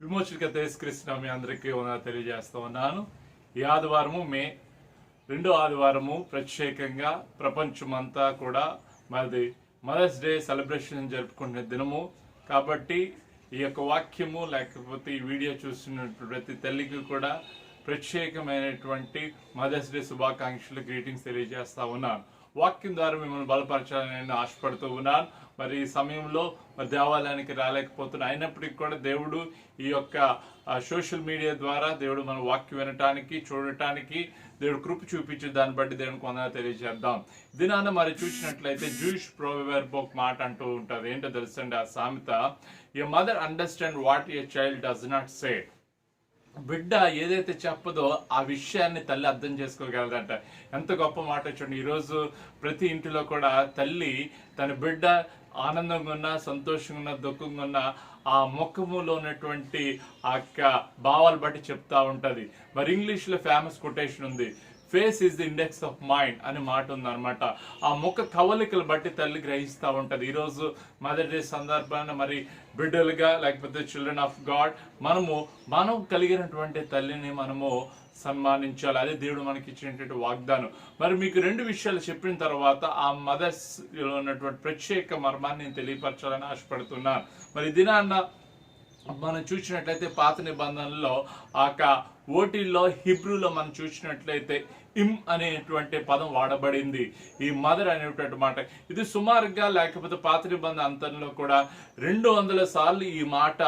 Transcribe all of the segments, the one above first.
విమోచకుడిగా యేసుక్రీస్తు మీ అందరికీ తెలియజేస్తూ ఉన్నాను. ఈ ఆదివారము మే 2వ ఆదివారము ప్రత్యేకంగా ప్రపంచమంతా కూడా మరి మదర్స్ డే సెలబ్రేషన్ జరుపుకునే దినము కాబట్టి ఈ యొక్క వాక్యము లేకపోతే ఈ వీడియో చూస్తున్న ప్రతి తల్లికి కూడా ప్రత్యేకమైనటువంటి మదర్స్ డే శుభాకాంక్షలు గ్రీటింగ్స్ తెలియజేస్తా ఉన్నాను. వాక్యం ద్వారా మిమ్మల్ని బలపరచాలని నేను ఆశపడుతూ ఉన్నాను. మరి ఈ సమయంలో మరి దేవాలయానికి రాలేకపోతున్నా అయినప్పటికీ కూడా దేవుడు ఈ యొక్క సోషల్ మీడియా ద్వారా దేవుడు మన వాక్యం వినటానికి చూడటానికి దేవుడు కృప చూపించే దాన్ని బట్టి దేవునికి వందనాలు తెలియజేద్దాం. దినాన మరి చూసినట్లయితే జూయిష్ ప్రోవర్బ్ ఒక మాట అంటూ ఉంటుంది. ఏంటో తెలుసండి ఆ సామెత, a mother understand what a child does not say. బిడ్డ ఏదైతే చెప్పదో ఆ విషయాన్ని తల్లి అర్థం చేసుకోగలదంట. ఎంత గొప్ప మాట చూడండి. ఈరోజు ప్రతి ఇంటిలో కూడా తల్లి తన బిడ్డ ఆనందంగా ఉన్నా సంతోషంగా ఉన్నా దుఃఖంగా ఉన్నా ఆ ముఖములో ఉన్నటువంటి ఆ యొక్క భావాలు బట్టి చెప్తా ఉంటది. మరి ఇంగ్లీష్లో ఫేమస్ కొటేషన్ ఉంది, face is the index of mind అనే మాట ఉందన్నమాట. ఆ ముఖ కవలికలు బట్టి తల్లి గ్రహిస్తూ ఉంటది. ఈరోజు మదర్ డే సందర్భాన్ని మరి బిడ్డలుగా లేకపోతే చిల్డ్రన్ ఆఫ్ గాడ్ మనం కలిగినటువంటి తల్లిని మనము సన్మానించాలి. అదే దేవుడు మనకి ఇచ్చినటువంటి వాగ్దానం. మరి మీకు 2 విషయాలు చెప్పిన తర్వాత ఆ మదర్స్ లో ఉన్నటువంటి ప్రత్యేక మర్మాన్ని నేను తెలియపరచాలని ఆశపడుతున్నాను. మరి దినాన్న మనం చూసినట్లయితే పాత నిబంధనలో ఆ ఓటీల్లో హిబ్రూలో మనం చూసినట్లయితే ఇమ్ అనేటువంటి పదం వాడబడింది. ఈ మదర్ అనేటువంటి మాట ఇది సుమారుగా లేకపోతే పాత నిబంధన అంతంలో కూడా 200 సార్లు ఈ మాట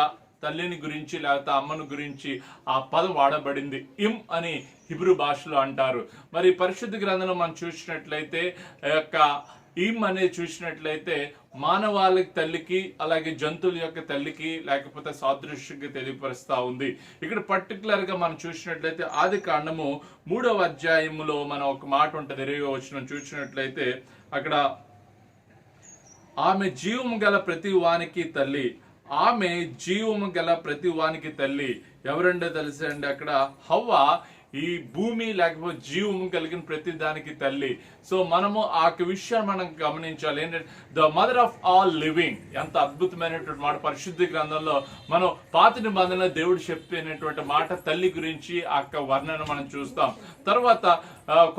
తల్లిని గురించి లేకపోతే అమ్మను గురించి ఆ పదం వాడబడింది. ఇమ్ అని హిబ్రూ భాషలో అంటారు. మరి పరిశుద్ధ గ్రంథంలో మనం చూసినట్లయితే ఈమ్ అనేది చూసినట్లయితే మానవాళికి తల్లికి అలాగే జంతువుల యొక్క తల్లికి లేకపోతే సాదృశ్యంగా తెలియపరుస్తా ఉంది. ఇక్కడ పర్టికులర్ గా మనం చూసినట్లయితే ఆది కాండము 3వ అధ్యాయములో మనం ఒక మాట ఉంటుంది. 20వ వచనం చూసినట్లయితే అక్కడ ఆమె జీవము గల ప్రతి వానికి తల్లి, ఆమె జీవము గల ప్రతి వానికి తల్లి ఎవరంటే తెలుసండి, అక్కడ హవ్వ ఈ భూమి లేకపోతే జీవము కలిగిన ప్రతి దానికి తల్లి. సో మనము ఆ విషయాన్ని మనం గమనించాలి. ఏంటంటే the mother of all living. ఎంత అద్భుతమైనటువంటి మాట పరిశుద్ధ గ్రంథంలో మనం పాత నిబంధనలో దేవుడు చెప్పినటువంటి మాట తల్లి గురించి ఆ వర్ణన మనం చూస్తాం. తర్వాత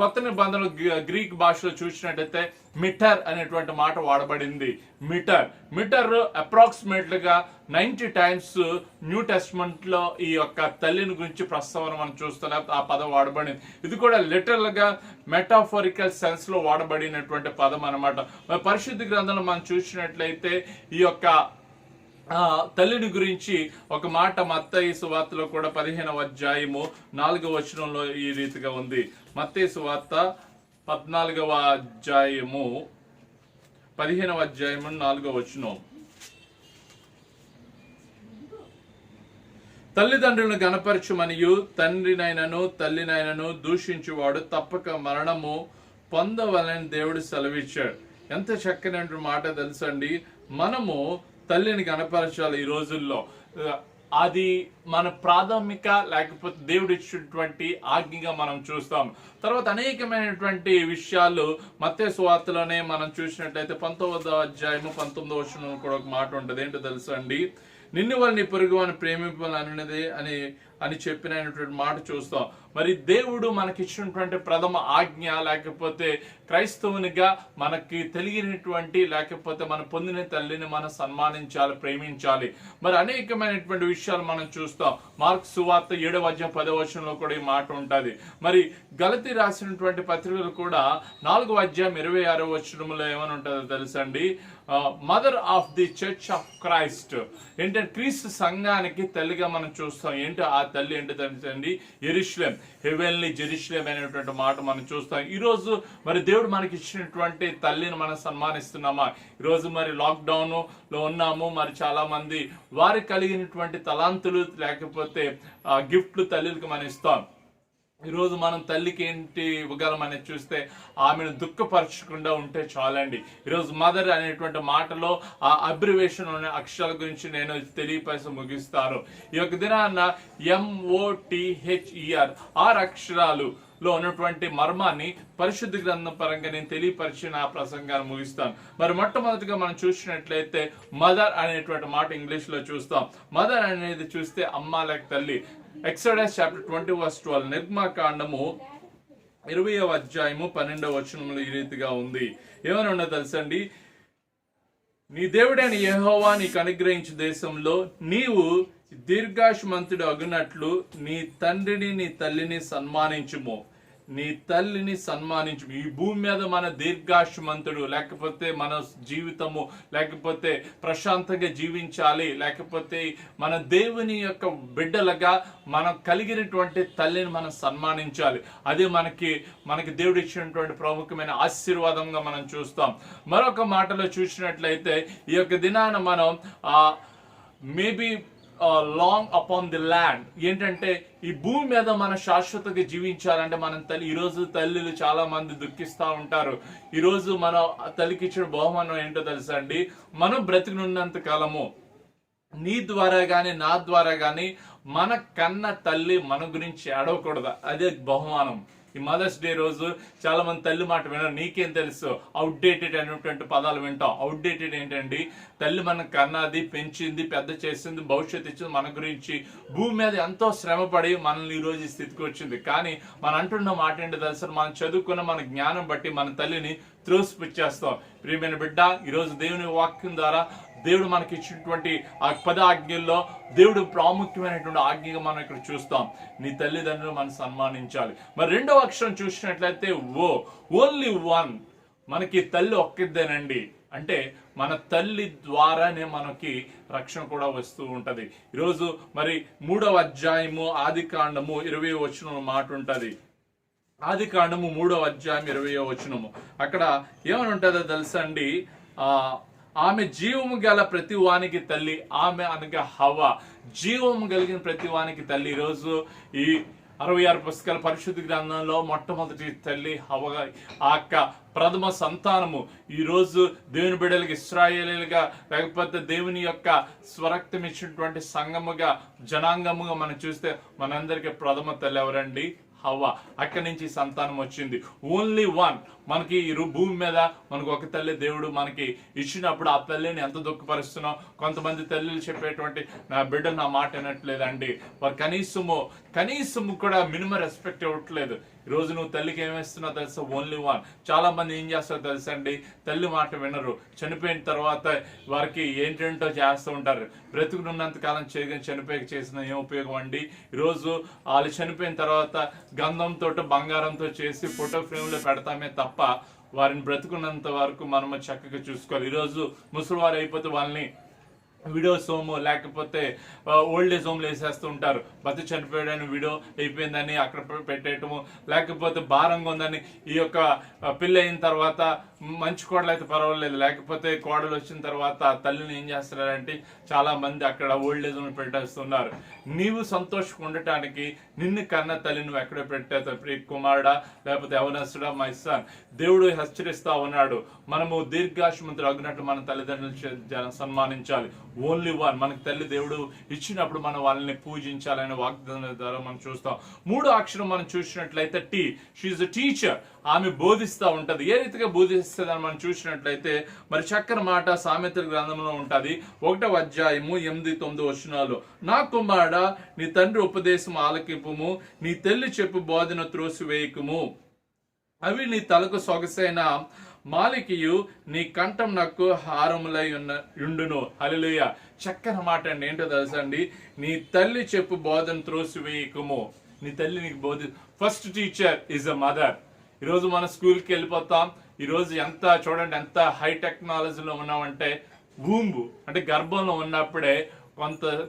కొత్త నిబంధనలు గ్రీక్ భాషలో చూసినట్టయితే మిటర్ అనేటువంటి మాట వాడబడింది. మిటర్ అప్రాక్సిమేట్ గా 90 టైమ్స్ న్యూ టెస్ట్మెంట్ లో ఈ యొక్క తల్లిని గురించి ప్రస్తావన మనం చూస్తాం. ఆ పదం వాడబడింది. ఇది కూడా లిటరల్ గా మెటాఫోరికల్ సెన్స్ లో వాడబడినటువంటి పదం అనమాట. పరిశుద్ధ గ్రంథంలో మనం చూసినట్లయితే ఈ యొక్క తల్లిని గురించి ఒక మాట మత్తయి సువార్తలో కూడా 15వ అధ్యాయము 4వ వచనంలో ఈ రీతిగా ఉంది. మత్తయి సువార్త 14వ అధ్యాయము 15వ అధ్యాయము 4వ వచనం, తల్లిదండ్రులను గణపరచుమనియు తండ్రినైనను తల్లినైనను దూషించువాడు తప్పక మరణము పొందవలని దేవుడు సెలవిచ్చాడు. ఎంత చక్కని మాట తెలుసండి. మనము తల్లిని గణపరచాలి. ఈ రోజుల్లో అది మన ప్రాథమిక లేకపోతే దేవుడు ఇచ్చినటువంటి ఆజ్ఞగా మనం చూస్తాం. తర్వాత అనేకమైనటువంటి విషయాలు మత్తయి సువార్తలోనే మనం చూసినట్లయితే 19వ అధ్యాయము 19వ వచనంలో కూడా ఒక మాట ఉంటుంది. ఏంటో తెలుసా అండి, నిన్ను వాళ్ళని పొరుగు అని ప్రేమింపాలన్నది అని చెప్పినటువంటి మాట చూస్తాం. మరి దేవుడు మనకిచ్చినటువంటి ప్రథమ ఆజ్ఞ లేకపోతే క్రైస్తవునిగా మనకి తెలియనటువంటి లేకపోతే మనం పొందిన తల్లిని మనం సన్మానించాలి, ప్రేమించాలి. మరి అనేకమైనటువంటి విషయాలు మనం చూస్తాం. మార్కు సువార్త 7వ అధ్యాయం 10వ వచనంలో కూడా ఈ మాట ఉంటుంది. మరి గలతీ రాసినటువంటి పత్రికలు కూడా 4వ అధ్యాయం 26వ వచనంలో ఏమని ఉంటుందో తెలుసండి, mother of the church of Christ. ఏంటంటే క్రీస్తు సంఘానికి తల్లిగా మనం చూస్తాం. ఏంటో ఆ తల్లి ఏంటో తెలుసండి, యెరూషలేం, హెవెన్లీ జెరూషలేం అనేటువంటి మాట మనం చూస్తాం. ఈ రోజు మరి దేవుడు మనకి ఇచ్చినటువంటి తల్లిని మనం సన్మానిస్తున్నామా? ఈరోజు మరి లాక్డౌన్ లో ఉన్నాము. మరి చాలా మంది వారికి కలిగినటువంటి తలాంతులు లేకపోతే గిఫ్ట్లు తల్లికి మనం ఇస్తాం. ఈరోజు మనం తల్లికి ఏంటి ఇవ్వగలం అనేది చూస్తే ఆమెను దుఃఖపరచకుండా ఉంటే చాలండి. ఈరోజు మదర్ అనేటువంటి మాటలో ఆ అబ్రివేషన్ అనే అక్షరాల గురించి నేను తెలియపరిచి ముగిస్తాను. ఈ యొక్క దినాన్న MOTHER 6 అక్షరాలు లో ఉన్నటువంటి మర్మాన్ని పరిశుద్ధ గ్రంథం పరంగా నేను తెలియపరిచి నా ప్రసంగాన్ని ముగిస్తాను. మరి మొట్టమొదటిగా మనం చూసినట్లయితే మదర్ అనేటువంటి మాట ఇంగ్లీష్ లో చూస్తాం. మదర్ అనేది చూస్తే అమ్మ లేక తల్లి. ఎక్సోడస్ చాప్టర్ 20:12 నిర్గమకాండము 20వ అధ్యాయము 12వ వచనంలో ఈ రీతిగా ఉంది. ఏమని ఉన్నదో తెలుసండి, నీ దేవుడైన యెహోవా నీకు అనుగ్రహించు దేశంలో నీవు దీర్ఘాయుష్మంతుడు అగునట్లు నీ తండ్రిని నీ తల్లిని సన్మానించుము. నీ తల్లిని సన్మానించు. ఈ భూమి మీద మన దీర్ఘాయుష్మంతుడు లేకపోతే మన జీవితము లేకపోతే ప్రశాంతంగా జీవించాలి, లేకపోతే మన దేవుని యొక్క బిడ్డలుగా మనం కలిగినటువంటి తల్లిని మనం సన్మానించాలి. అదే మనకి దేవుడు ఇచ్చినటువంటి ప్రముఖమైన ఆశీర్వాదంగా మనం చూస్తాం. మరొక మాటలో చూసినట్లయితే ఈ యొక్క దినాన మనం maybe long upon the land, ఏంటంటే ఈ భూమి మీద మన శాశ్వతంగా జీవించాలంటే మనం ఈరోజు తల్లిలు చాలా మంది దుఃఖిస్తూ ఉంటారు. ఈరోజు మనం తల్లికి ఇచ్చిన బహుమానం ఏంటో తెలుసా అండి, మనం బ్రతికినున్నంత కాలము నీ ద్వారా గాని నా ద్వారా గాని మన కన్న తల్లి మన గురించి ఏడవకూడదు. అదే బహుమానం. ఈ మదర్స్ డే రోజు చాలా మంది తల్లి మాట వినరు. నీకేం తెలుసు, అవుట్డేటెడ్ అనేటువంటి పదాలు వింటాం. అవుట్డేటెడ్ ఏంటండి, తల్లి మన కన్నది, పెంచింది, పెద్ద చేసింది, భవిష్యత్తు ఇచ్చింది, మన గురించి భూమి మీద ఎంతో శ్రమపడి మనల్ని ఈ రోజు ఈ స్థితికి వచ్చింది. కానీ మనం అంటున్న మాట ఏంటో తెలుసు, మనం చదువుకున్న మన జ్ఞానం బట్టి మన తల్లిని త్రోసిపుచ్చేస్తాం. ప్రియమైన బిడ్డ, ఈరోజు దేవుని వాక్యం ద్వారా దేవుడు మనకి ఇచ్చినటువంటి ఆ 10 ఆజ్ఞల్లో దేవుడు ప్రాముఖ్యమైనటువంటి ఆజ్ఞగా మనం ఇక్కడ చూస్తాం. నీ తల్లిదండ్రులు మనం సన్మానించాలి. మరి రెండవ అక్షరం చూసినట్లయితే ఓన్లీ వన్. మనకి తల్లి ఒక్కదేనండి. అంటే మన తల్లి ద్వారానే మనకి రక్షణ కూడా వస్తూ ఉంటది. ఈరోజు మరి 3వ అధ్యాయము ఆదికాండము 20వ వచనం మాట ఉంటది. ఆదికాండము 3వ అధ్యాయం 20వ వచనము. అక్కడ ఏమని ఉంటుందో తెలుసా అండి, ఆమె జీవము గల ప్రతి వానికి తల్లి. ఆమె అనగా హవ్వ, జీవము కలిగిన ప్రతి వానికి తల్లి. ఈరోజు ఈ 66 పుస్తకాల పరిశుద్ధ గ్రంథంలో మొట్టమొదటి తల్లి హవ్వ, ఆ యొక్క ప్రథమ సంతానము. ఈ రోజు దేవుని బిడ్డలకి ఇశ్రాయేలీలుగా లేకపోతే దేవుని యొక్క స్వరక్తం ఇచ్చినటువంటి సంఘముగా జనాంగముగా మనం చూస్తే మనందరికీ ప్రథమ తల్లి ఎవరండి? హవ్వ. అక్కడి నుంచి సంతానం వచ్చింది. Only one. మనకి ఈ భూమి మీద మనకు ఒక తల్లి దేవుడు మనకి ఇచ్చినప్పుడు ఆ తల్లిని ఎంత దుఃఖపరుస్తున్నాం. కొంతమంది తల్లిలు చెప్పేటువంటి నా బిడ్డ నా మాట వినట్లేదండి, వారు కనీసము కూడా మినిమం రెస్పెక్ట్ ఇవ్వట్లేదు. ఈరోజు నువ్వు తల్లికి ఏమేస్తున్నావు తెలుసా? Only one. చాలా మంది ఏం చేస్తారో తెలుసా అండి, తల్లి మాట వినరు. చనిపోయిన తర్వాత వారికి ఏంటంటో చేస్తూ ఉంటారు. బ్రతుకునున్నంత కాలం చనిపోయి చేసిన ఏం ఉపయోగం అండి? ఈరోజు వాళ్ళు చనిపోయిన తర్వాత గంధంతో బంగారంతో చేసి ఫోటో ఫ్రేమ్ లో పెడతామే తప్ప వారిని బ్రతుకున్నంత వరకు మనము చక్కగా చూసుకోవాలి. ఈరోజు ముసలివారు అయిపోతే వాళ్ళని విడోస్ హోమ్ లేకపోతే ఓల్డ్ ఏజ్ హోమ్లు వేసేస్తూ ఉంటారు. బతి చనిపోయాడని విడో అయిపోయిందని అక్కడ పెట్టేయటము, లేకపోతే భారంగా ఉందని ఈ యొక్క పెళ్ళి అయిన తర్వాత మంచి కోడలు అయితే పర్వాలేదు, లేకపోతే కోడలు వచ్చిన తర్వాత తల్లిని ఏం చేస్తున్నారంటే చాలా మంది అక్కడ ఓల్డ్ ఏజ్ హోమ్ పెట్టేస్తున్నారు. నీవు సంతోషంగా ఉండటానికి నిన్ను కన్న తల్లి నువ్వు ఎక్కడ పెట్టేస్తావు? ప్రియ కుమారుడా లేకపోతే యవనస్తుడా, మై సన్, దేవుడు హెచ్చరిస్తా ఉన్నాడు. మనము దీర్ఘాయుష్మంతులు అగినట్టు మన తల్లిదండ్రులు సన్మానించాలి. Only one. మనకు తల్లి దేవుడు ఇచ్చినప్పుడు మనం వాళ్ళని పూజించాలనే వాగ్దానం ద్వారా మనం చూస్తాం. 3వ అక్షరం మనం చూసినట్లయితే టీ. She is a teacher. ఆమె బోధిస్తూ ఉంటది. ఏ రీతిగా బోధిస్తుంది అని మనం చూసినట్లయితే మరి చక్కని మాట సామెతల గ్రంథంలో ఉంటది. 1వ అధ్యాయము 8-9 వచనాలు. నా కుమారుడా, నీ తండ్రి ఉపదేశం ఆలకింపుము, నీ తల్లి చెప్పు బోధన త్రోసివేయకుము. అవి నీ తలకు సొగసైన మాలికయు, నీ కంఠం నాకు హారములై ఉండును. హల్లెలూయా. చక్కని మాట అండి. ఏంటో తెలుసా అండి, నీ తల్లి చెప్పు బోధన త్రోసివేయకుము. నీ తల్లి నీకు first teacher is a mother. ఈరోజు మన స్కూల్కి వెళ్ళిపోతాం. ఈరోజు చూడండి ఎంత హై టెక్నాలజీలో ఉన్నామంటే, భూమి అంటే గర్భంలో ఉన్నప్పుడే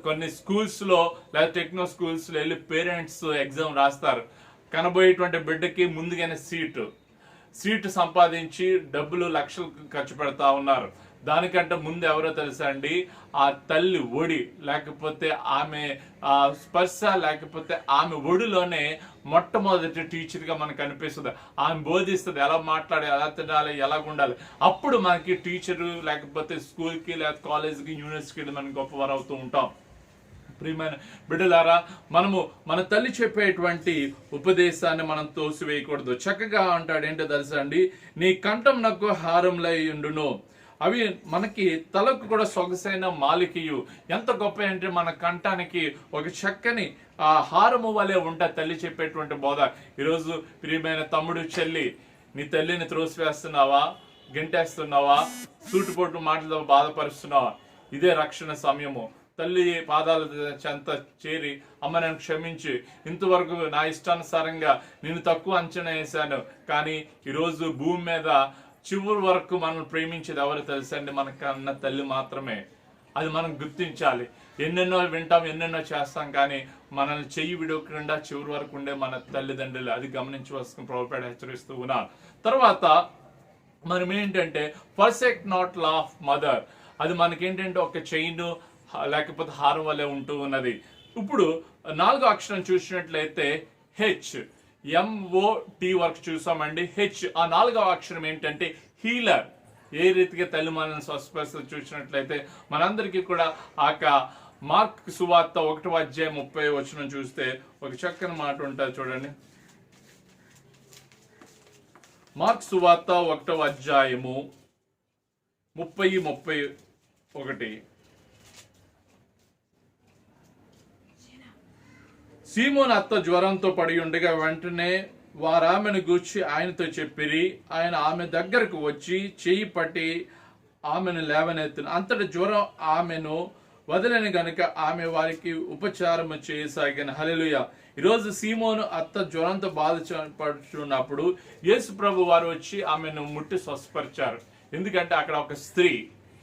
కొన్ని స్కూల్స్ లో లేదా టెక్నో స్కూల్స్ లో వెళ్ళి పేరెంట్స్ ఎగ్జామ్ రాస్తారు. కనబోయేటువంటి బిడ్డకి ముందుగానే సీటు సంపాదించి డబ్బులు లక్షలు ఖర్చు పెడతా ఉన్నారు. దానికంటే ముందు ఎవరో తెలుసా అండి, ఆ తల్లి ఒడి లేకపోతే ఆమె స్పర్శ లేకపోతే ఆమె ఒడిలోనే మొట్టమొదటి టీచర్ గా మనకు అనిపిస్తుంది. ఆమె బోధిస్తుంది ఎలా మాట్లాడాలి, ఎలా తినాలి, ఎలా ఉండాలి. అప్పుడు మనకి టీచరు లేకపోతే స్కూల్కి లేదా కాలేజ్కి యూనివర్సిటీకి మనం గొప్పవారు అవుతూ ఉంటాం. ప్రియమైన బిడ్డలారా, మనము మన తల్లి చెప్పేటువంటి ఉపదేశాన్ని మనం తోసివేయకూడదు. చక్కగా అంటాడు, ఏంటో తెలుసా అండి, నీ కంఠం నాకు హారంలై ఉండును, అవి మనకి తలకు కూడా సొగసైన మాలికయు. ఎంత గొప్ప అంటే మన కంఠానికి ఒక చక్కని హారము వలె ఉంటా తల్లి చెప్పేటువంటి బోధ. ఈరోజు ప్రియమైన తమ్ముడు, చెల్లి, నీ తల్లిని త్రోసివేస్తున్నావా, గెంటేస్తున్నావా, సూటుపోటు మాటలతో బాధపరుస్తున్నావా? ఇదే రక్షణ సమయము. తల్లి పాదాల చెంత చేరి, అమ్మ నన్ను క్షమించి, ఇంతవరకు నా ఇష్టానుసారంగా నేను తక్కువ అంచనా వేశాను, కానీ ఈరోజు భూమి మీద చివరి వరకు మనం ప్రేమించేది ఎవరు తెలుసండి? మన కన్న తల్లి మాత్రమే. అది మనం గుర్తించాలి. ఎన్నెన్నో వింటాం, ఎన్నెన్నో చేస్తాం, కానీ మనల్ని చెయ్యి విడవకుండా చివరి వరకు ఉండే మన తల్లిదండ్రులు. అది గమనించవలసిన ప్రభువుపేట హెచ్చరిస్తూ ఉన్నారు. తర్వాత మనం ఏంటంటే ఫర్సెక్ట్ నాట్ లా ఆఫ్ మదర్. అది మనకేంటంటే ఒక చైన్ లేకపోతే హారం వల్లే ఉంటూ ఉన్నది. ఇప్పుడు 4వ అక్షరం చూసినట్లయితే హెచ్, MOT వరకు చూసామండి. హెచ్, ఆ 4వ అక్షరం ఏంటంటే హీలర్. ఏ రీతిగా తల్లి మనల్ని స్వస్థపరుస్తుంది చూసినట్లయితే మనందరికీ కూడా మార్క్ సువార్త 1వ అధ్యాయం 30వ వచనం చూస్తే ఒక చక్కని మాట ఉంటుంది చూడండి. మార్క్ సువార్త 1వ అధ్యాయము 30-31. సీమోను అత్త జ్వరంతో పడి ఉండగా వెంటనే వారామెను గూర్చి ఆయనతో చెప్పిరి. ఆయన ఆమె దగ్గరకు వచ్చి చెయ్యి పట్టి ఆమెను లేవనెత్తిన. అంతటి జ్వరం ఆమెను వదిలేని గనుక ఆమె వారికి ఉపచారము చేయసాగిన. హల్లెలూయా. ఈరోజు సీమోను అత్త జ్వరంతో బాధపడుతున్నప్పుడు యేసు ప్రభు వారు వచ్చి ఆమెను ముట్టి స్వస్థపరిచారు. ఎందుకంటే అక్కడ ఒక స్త్రీ,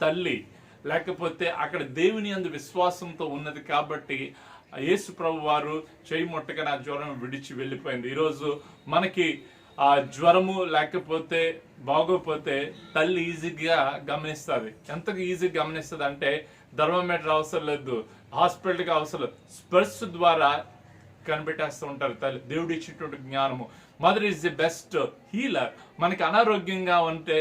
తల్లి, లేకపోతే అక్కడ దేవుని యందు విశ్వాసంతో ఉన్నది కాబట్టి యేసు ప్రభు వారు చేయి ముట్టగా నా జ్వరం విడిచి వెళ్ళిపోయింది. ఈరోజు మనకి ఆ జ్వరము లేకపోతే బాగోపోతే తల్లి ఈజీగా గమనిస్తుంది. ఎంత ఈజీగా గమనిస్తుంది అంటే థర్మోమీటర్ అవసరం లేదు, హాస్పిటల్కి అవసరం లేదు, స్పర్శ ద్వారా కనిపెట్టేస్తూ ఉంటారు తల్లి. దేవుడు ఇచ్చినటువంటి జ్ఞానము. Mother is the best healer. మనకి అనారోగ్యంగా ఉంటే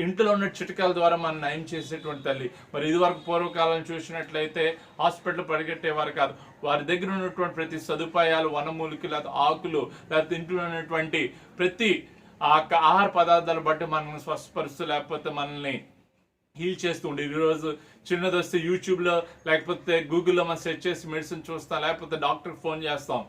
ఇంట్లో ఉన్న చిట్కాల ద్వారా మనం నయం చేసేటువంటి తల్లి. మరి ఇదివరకు పూర్వకాలం చూసినట్లయితే హాస్పిటల్ పరిగెట్టేవారు కాదు. వారి దగ్గర ఉన్నటువంటి ప్రతి సదుపాయాలు, వనమూలికలు, లేదా ఆకులు, లేకపోతే ఇంట్లో ఉన్నటువంటి ప్రతి ఆహార పదార్థాలు బట్టి మనల్ని స్వస్థపరుస్తూ లేకపోతే మనల్ని హీల్ చేస్తూ ఉండే. ఈరోజు చిన్నది వస్తే యూట్యూబ్లో లేకపోతే గూగుల్లో మనం సెర్చ్ చేసి మెడిసిన్ చూస్తాం, లేకపోతే డాక్టర్కి ఫోన్ చేస్తాం.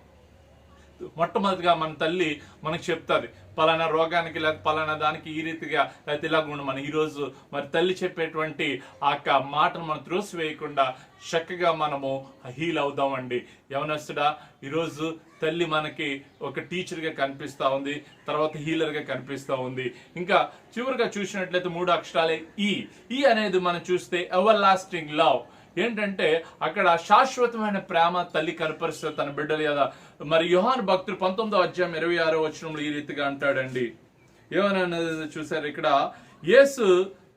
మొట్టమొదటిగా మన తల్లి మనకు చెప్తుంది పలానా రోగానికి లేదా పలానా దానికి ఈ రీతిగా లేకపోతే ఇలాగ ఉండమని. ఈరోజు మరి తల్లి చెప్పేటువంటి ఆ మాటను మనం త్రోసివేయకుండా చక్కగా మనము హీల్ అవుదామండి. యవనస్తుడా, ఈరోజు తల్లి మనకి ఒక టీచర్గా కనిపిస్తూ ఉంది, తర్వాత హీలర్గా కనిపిస్తూ ఉంది. ఇంకా చివరిగా చూసినట్లయితే 3 అక్షరాలే ఈ అనేది మనం చూస్తే ఎవర్ లాస్టింగ్ లవ్. ఏంటంటే అక్కడ శాశ్వతమైన ప్రేమ తల్లి కనపరుస్తుంది తన బిడ్డలు కదా. మరి యోహాను భక్తుడు 19వ అధ్యాయం 26వ వచనంలో ఈ రీతిగా అంటాడండి. ఏమన్నది చూసారు ఇక్కడ, యేసు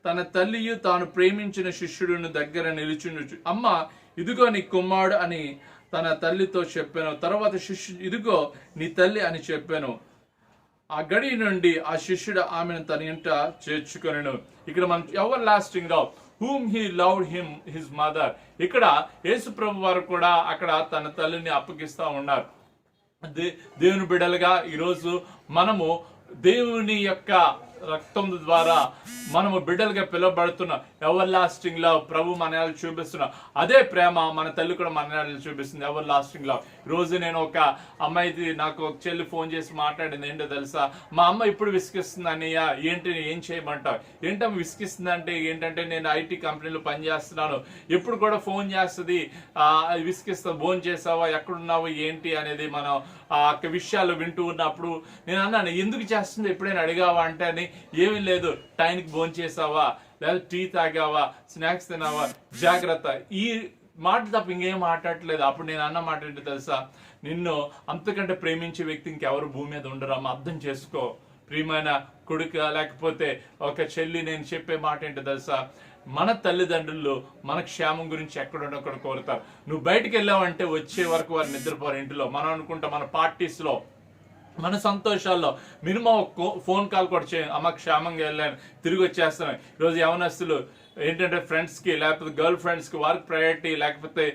తన తల్లియు తాను ప్రేమించిన శిష్యుడిని దగ్గర నిలుచుండు. అమ్మ, ఇదిగో నీ కుమారుడు అని తన తల్లితో చెప్పాను. తర్వాత శిష్యుడు, ఇదిగో నీ తల్లి అని చెప్పాను. ఆ గడి నుండి ఆ శిష్యుడు ఆమెను తన ఇంట చేర్చుకొనెను. ఇక్కడ మనం ever lasting love, whom he loved him his mother. ఇక్కడ యేసు ప్రభు వారు కూడా అక్కడ తన తల్లిని అప్పగిస్తా ఉన్నారు. దేవుని బిడ్డలుగా ఈరోజు మనము దేవుని యొక్క రక్తం ద్వారా మనము బిడ్డలుగా పిలువబడుతున్నాం. ఎవర్ లాస్టింగ్ లవ్ ప్రభు మన చూపిస్తున్నాం. అదే ప్రేమ మన తల్లి కూడా మన చూపిస్తుంది. Ever lasting love. రోజు నేను ఒక అమ్మాయిది, నాకు ఒక చెల్లి ఫోన్ చేసి మాట్లాడింది. ఏంటో తెలుసా, మా అమ్మ ఇప్పుడు విసిగిస్తుంది అన్నయ్య, ఏంటి ఏం చేయమంటావు? ఏంటమ్మ విసిగిస్తుంది అంటే ఏంటంటే నేను IT కంపెనీలో పనిచేస్తున్నాను, ఎప్పుడు కూడా ఫోన్ చేస్తుంది, విసిగిస్తుంది, ఫోన్ చేసావా, ఎక్కడున్నావు, ఏంటి అనేది మనం ఆ విషయాలు వింటూ ఉన్నప్పుడు నేను అన్నాను, ఎందుకు చేస్తుంది ఎప్పుడైనా అడిగావా అంటే అని, ఏమీ లేదు, టైంకి భోజనం చేసావా, లేదా టీ తాగావా, స్నాక్స్ తిన్నావా, జాగ్రత్త, ఈ మాట తప్ప ఇంకేం మాట్లాడలేదు. అప్పుడు నేను అన్న మాట ఏంటో తెలుసా, నిన్ను అంతకంటే ప్రేమించే వ్యక్తి ఇంకెవరు భూమి మీద ఉండరమ్మా, అర్థం చేసుకో. ప్రియమైన కొడుకు లేకపోతే ఒక చెల్లి, నేను చెప్పే మాట ఏంటో తెలుసా, మన తల్లిదండ్రులు మన క్షేమం గురించి ఎక్కడున్నక్కడ కోరుతారు. నువ్వు బయటకు వెళ్ళావంటే వచ్చే వరకు వారు నిద్రపోరు ఇంటిలో. మనం అనుకుంటాం మన పార్టీస్లో, మన సంతోషాల్లో మినిమం ఫోన్ కాల్ కూడా చేయండి, అమ్మ క్షేమంగా వెళ్ళాను, తిరిగి వచ్చేస్తాను. ఈరోజు యవనస్తులు ఏంటంటే ఫ్రెండ్స్కి లేకపోతే గర్ల్ ఫ్రెండ్స్కి వర్క్ ప్రయారిటీ లేకపోతే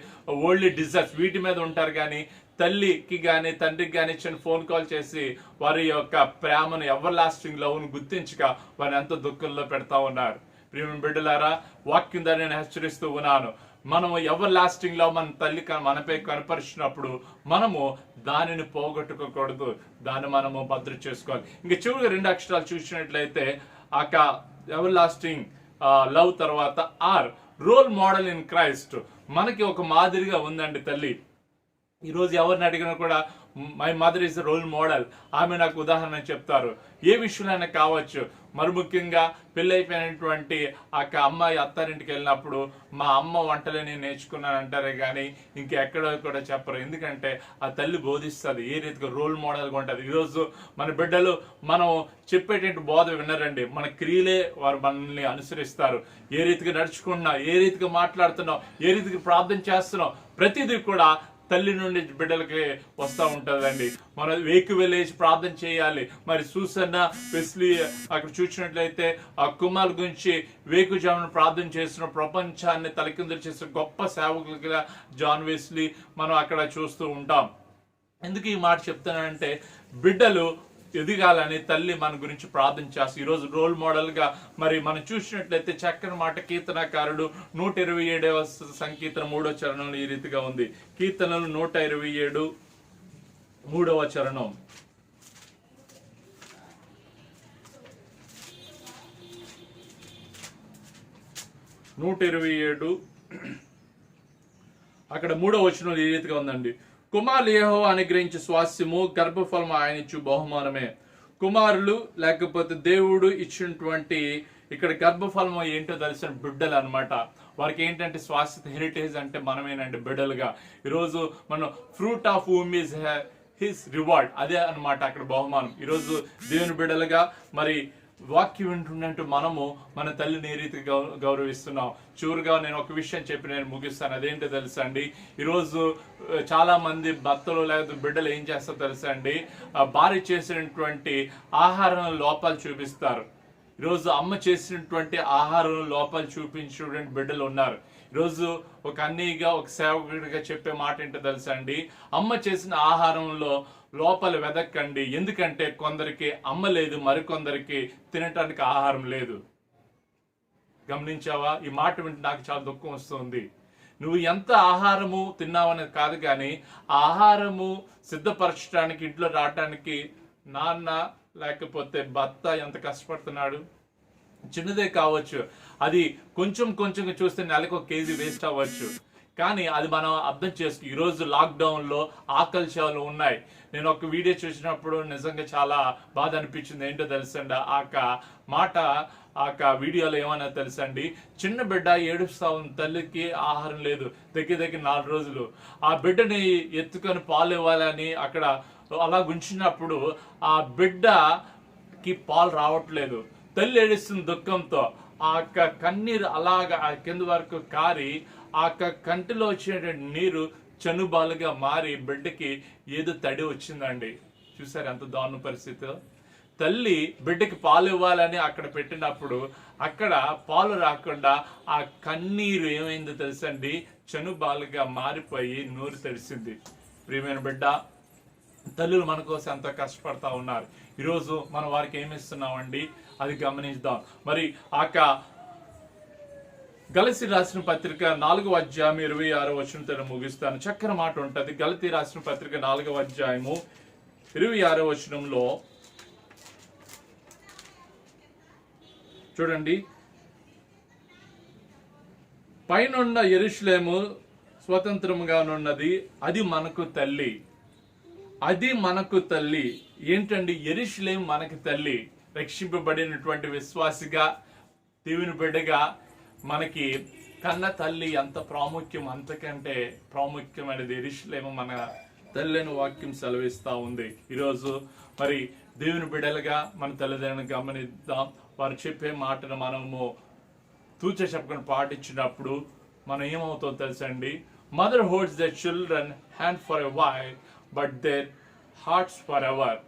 ఓన్లీ డిజర్ట్స్ వీటి మీద ఉంటారు. కానీ తల్లికి కానీ తండ్రికి కానీ చిన్న ఫోన్ కాల్ చేసి వారి యొక్క ప్రేమను ఎవర్ లాస్టింగ్ లవ్ను గుర్తించక వారిని ఎంతో దుఃఖంలో పెడతా ఉన్నారు. ప్రియమైన బిడ్డలారా, వాక్యం ద్వారా నేను హెచ్చరిస్తూ ఉన్నాను. మనం ఎవర్ లాస్టింగ్ లవ్ మన తల్లి మనపై కనపరిచినప్పుడు మనము దానిని పోగొట్టుకోకూడదు, దాన్ని మనము భద్ర చేసుకోవాలి. ఇంకా చివరిగా 2 అక్షరాలు చూసినట్లయితే ఎవర్ లాస్టింగ్ లవ్ తర్వాత R role model in Christ. మనకి ఒక మాదిరిగా ఉందండి తల్లి. ఈరోజు ఎవరిని అడిగినా కూడా my mother is role model, ఆమె నాకు ఉదాహరణ చెప్తారు. ఏ విషయంలో కావచ్చు. మరి ముఖ్యంగా పెళ్ళైపోయినటువంటి అమ్మాయి అత్తారింటికి వెళ్ళినప్పుడు మా అమ్మ వంటలని నేర్చుకున్నాను అంటారే కానీ ఇంకెక్కడో కూడా చెప్పరు. ఎందుకంటే ఆ తల్లి బోధిస్తుంది, ఏ రీతిగా రోల్ మోడల్గా ఉంటుంది. ఈరోజు మన బిడ్డలు మనం చెప్పేటువంటి బోధ వినరండి, మన క్రియలే వారు మనల్ని అనుసరిస్తారు. ఏ రీతిగా నడుచుకుంటున్నావు, ఏ రీతిగా మాట్లాడుతున్నావు, ఏ రీతిగా ప్రార్థన చేస్తున్నావు, ప్రతిదీ కూడా తల్లి నుండి బిడ్డలకి వస్తూ ఉంటుందండి. మనం వేకు వెళ్ళేసి ప్రార్థన చేయాలి. మరి సూసన్న వెస్లీ అక్కడ చూసినట్లయితే ఆ కుమార్ గురించి వేకుజామున ప్రార్థన చేస్తున్న ప్రపంచాన్ని తలకిందులు చేసిన గొప్ప సేవకులుగా జాన్ వెస్లీ మనం అక్కడ చూస్తూ ఉంటాం. ఎందుకు ఈ మాట చెప్తానంటే బిడ్డలు ఎదిగాలని తల్లి మన గురించి ప్రార్థన చేస్తారు. ఈరోజు రోల్ మోడల్ గా మరి మనం చూసినట్లయితే చక్కని మాట కీర్తనకారుడు 127వ సంకీర్తన 3వ చరణంలో ఈ రీతిగా ఉంది. కీర్తనలు 127 3వ చరణం. అక్కడ 3వ వచనంలో ఈ రీతిగా ఉందండి. కుమారులు యెహోవా అనుగ్రహించే స్వాస్యము, గర్భఫలము ఆయన ఇచ్చు బహుమానమే. కుమారులు లేకపోతే దేవుడు ఇచ్చినటువంటి ఇక్కడ గర్భఫలము ఏంటో తెలిసిన బిడ్డలు అనమాట. వారికి ఏంటంటే స్వాస్థ్య హెరిటేజ్ అంటే మనమేనండి బిడ్డలుగా. ఈరోజు మనం fruit of whom is his reward, అదే అనమాట అక్కడ బహుమానం. ఈరోజు దేవుని బిడ్డలుగా మరి వాక్యం వింటున్నట్టు మనము మన తల్లిని ఏ రీతిగా గౌరవిస్తున్నాం. చివరిగా నేను ఒక విషయం చెప్పి నేను ముగిస్తాను. అదేంటో తెలుసా అండి, ఈరోజు చాలా మంది భర్తలు లేదా బిడ్డలు ఏం చేస్తారో తెలుసా అండి, భార్య చేసినటువంటి ఆహారం లోపాలు చూపిస్తారు. ఈరోజు అమ్మ చేసినటువంటి ఆహారం లోపాలు చూపించేటువంటి బిడ్డలు ఉన్నారు. ఈరోజు ఒక అన్నయ్యగా ఒక సేవకుడిగా చెప్పే మాట ఏంటో తెలుసా అండి, అమ్మ చేసిన ఆహారంలో లోపల వెదక్కండి. ఎందుకంటే కొందరికి అమ్మ లేదు, మరికొందరికి తినటానికి ఆహారం లేదు. గమనించావా? ఈ మాట వింటే నాకు చాలా దుఃఖం వస్తుంది. నువ్వు ఎంత ఆహారము తిన్నావనేది కాదు, కానీ ఆహారము సిద్ధపరచడానికి ఇంట్లో రావటానికి నాన్న లేకపోతే భర్త ఎంత కష్టపడుతున్నాడు. చిన్నదే కావచ్చు, అది కొంచెం కొంచెంగా చూస్తే నెలకు 1 కేజీ వేస్ట్ అవ్వచ్చు. కానీ అది మనం అర్థం చేసుకు. ఈరోజు లాక్డౌన్లో ఆకలి సేవలు ఉన్నాయి. నేను ఒక వీడియో చూసినప్పుడు నిజంగా చాలా బాధ అనిపించింది. ఏంటో తెలుసండి, మాట వీడియోలో ఏమన్నా తెలుసండి, చిన్న బిడ్డ ఏడుస్తా ఉంది, తల్లికి ఆహారం లేదు, దగ్గర 4 రోజులు. ఆ బిడ్డని ఎత్తుకొని పాలు ఇవ్వాలని అక్కడ అలా ఉంచినప్పుడు ఆ బిడ్డకి పాలు రావట్లేదు. తల్లి ఏడుస్తుంది దుఃఖంతో. ఆ కన్నీరు అలాగా కింద వరకు కారి ఆ కంటిలో వచ్చినటువంటి నీరు చనుబాలుగా మారి బిడ్డకి ఏదో తడి వచ్చిందండి. చూసారు ఎంత దారుణ పరిస్థితి. తల్లి బిడ్డకి పాలు ఇవ్వాలని అక్కడ పెట్టినప్పుడు అక్కడ పాలు రాకుండా ఆ కన్నీరు ఏమైందో తెలుసండి, చనుబాలుగా మారిపోయి నోరు తెరిచింది. ప్రియమైన బిడ్డ, తల్లులు మన కోసం ఎంతో కష్టపడతా ఉన్నారు. ఈరోజు మనం వారికి ఏమిస్తున్నామండి, అది గమనిద్దాం. మరి గలతీ రాసిన పత్రిక 4వ అధ్యాయం 26వ వచనంతో ముగిస్తాను. చక్కని మాట ఉంటుంది. గలతీ రాసిన పత్రిక 4వ అధ్యాయము 26వ వచనంలో చూడండి, పైనున్న యెరూషలేము స్వతంత్రముగానున్నది, అది మనకు తల్లి. అది మనకు తల్లి. ఏంటండి, యెరూషలేము మనకి తల్లి. రక్షింపబడినటువంటి విశ్వాసిగా, దేవుని బిడ్డగా మనకి కన్న తల్లి ఎంత ప్రాముఖ్యం, అంతకంటే ప్రాముఖ్యమైనది యెరూషలేము మన తల్లి అని వాక్యం సెలవిస్తూ ఉంది. ఈరోజు మరి దేవుని బిడ్డలుగా మన తల్లిదండ్రులను గమనిద్దాం. వారు చెప్పే మాటను మనము తూచ చెప్పకుండా పాటించినప్పుడు మనం ఏమవుతుందో తెలుసండి, mother holds the children hand for a while but their hearts for ever.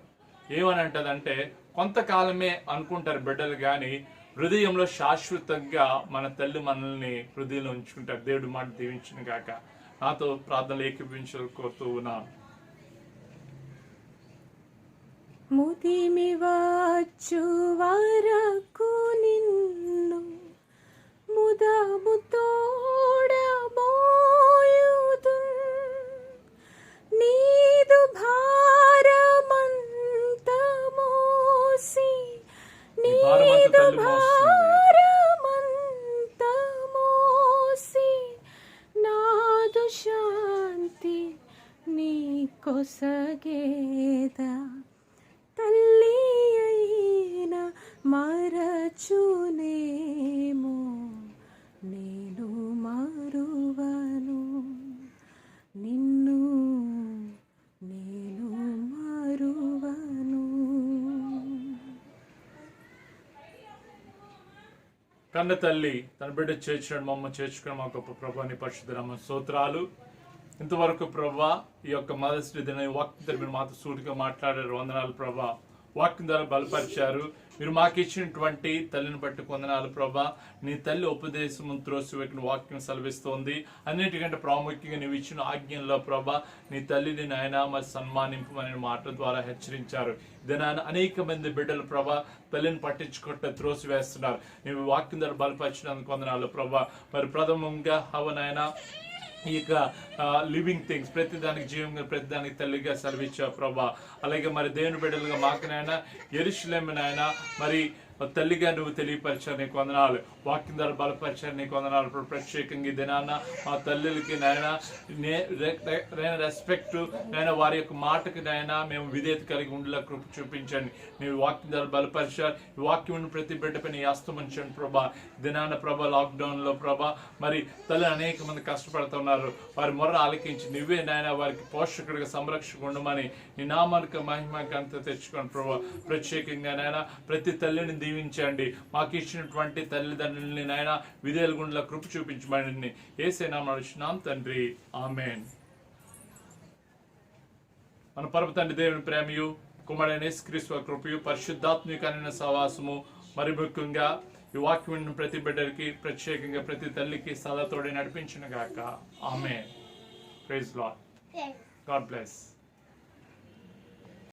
ఏమని అంటదంటే, కొంతకాలమే అనుకుంటారు బిడ్డలు, కానీ హృదయంలో శాశ్వతంగా మన తల్లి మనల్ని హృదయంలో ఉంచుకుంటారు. దేవుడి మాట దీవించిన గాక. నాతో ప్రార్థనలు ఏకీభవించాలని కోరుతూ ఉన్నాను. ముదిమి వచ్చు వరకు నిన్ను ముదముతోడబోయుదు, నీదు భారమంత మోసి, నీదు భారమంత మోసి, నాదు శాంతి నీ కొసగేదా, తల్లి అయిన మరచునేమో నేను మరువను, నిన్ను నేను మరువను. కన్న తల్లి తన బిడ్డ చేర్చిన మమ్మ చేర్చుకున్న మా గొప్ప ప్రభా నీ పరిశుద్ధ నామమున స్తోత్రాలు. ఇంతవరకు ప్రభా ఈ యొక్క మదర్స్ డే దిన వాక్యం మీరు మాతో సూటిగా మాట్లాడారు. వందనాలు ప్రభా. వాక్యం ద్వారా బలపరిచారు. మీరు మాకు ఇచ్చినటువంటి తల్లిని బట్టి వందనాలు ప్రభా. నీ తల్లి ఉపదేశం త్రోసివేసిన వాక్యం సెలవిస్తోంది. అన్నిటికంటే ప్రాముఖ్యంగా నీవు ఇచ్చిన ఆజ్ఞల్లో ప్రభా నీ తల్లిని నాయన మరి సన్మానింపమనే మాటల ద్వారా హెచ్చరించారు. దినాన అనేక మంది బిడ్డలు ప్రభా తల్లిని పట్టించుకుంటే త్రోసివేస్తున్నారు. నీవు వాక్యం ద్వారా బలపరిచినందుకు వందనాలు ప్రభా. మరి ప్రథమంగా నాయన ఈ యొక్క లివింగ్ థింగ్స్ ప్రతిదానికి జీవంగా ప్రతిదానికి తల్లిగా సెలవిచ్చావు ప్రభా. అలాగే మరి దేవుని బిడ్డలుగా మాకు నాయన యెరూషలేము నాయన మరి తల్లిగా నువ్వు తెలియపరిచారు. నీకు వందనాలు. వాక్యం ద్వారా బలపరిచారు. నీకు వందనాలు. ప్రత్యేకంగా దినాన మా తల్లులకి నాయన రెస్పెక్ట్ నాయన వారి యొక్క మాటకి నాయన మేము విధేయత కలిగి ఉండేలా కృప చూపించండి. నీవు వాక్యం ద్వారా బలపరిచారు. ఈ వాక్యం ప్రతి బిడ్డ పైన హస్తముంచండి ప్రభా. దినాన ప్రభా లాక్డౌన్ లో ప్రభా మరి తల్లి అనేక మంది కష్టపడుతున్నారు. వారి మొర్ర ఆలకించి నువ్వే నాయన వారికి పోషకుడిగా సంరక్షక ఉండమని నీ నామానికి మహిమ ఘనత తెచ్చుకోండి ప్రభా. ప్రత్యేకంగా నాయన ప్రతి తల్లిని దీవించండి. మాకు ఇచ్చినటువంటి తల్లిదండ్రులని నాయన విధేయుల గుండెల కృప చూపించమని యేసే నామమున అడుగుచున్నాం తండ్రి. ఆమేన్. మన పరమ తండ్రి దేవుని ప్రేమయు కుమారుడైన యేసుక్రీస్తు కృపయు పరిశుద్ధాత్మికమైన సహవాసము మరి ముఖ్యంగా ఈ వాక్యం ప్రతి బిడ్డలకి ప్రత్యేకంగా ప్రతి తల్లికి సదా తోడే నడిపించును గాక. Amen. Praise Lord. God bless.